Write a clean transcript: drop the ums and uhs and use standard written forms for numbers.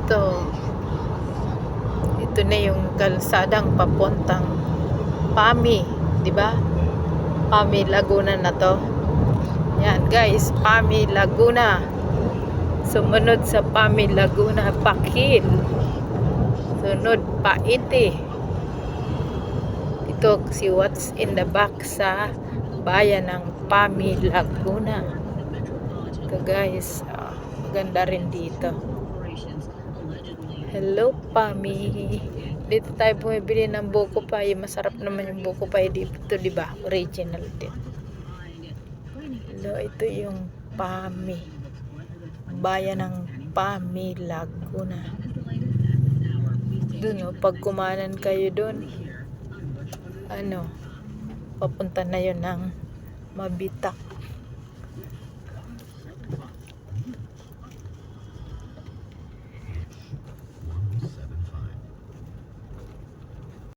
Ito. Ito na yung kalsadang papuntang Pami, 'di ba? Pami Laguna na to. Yan guys, Pami Laguna. Sumunod sa Pami Laguna, Pakil. Sunod Paite. Ito si what's in the back sa bayan ng Pami Laguna. Ito guys, maganda rin dito. Hello Pami. Dito tayo bumibili ng buko pie. Masarap naman yung buko pie dito, di ba? Original din. Hello, ito yung Pami. Bayan ng Pami Laguna. Doon, pag kumanan kayo doon, papunta na yun ng Mabitak.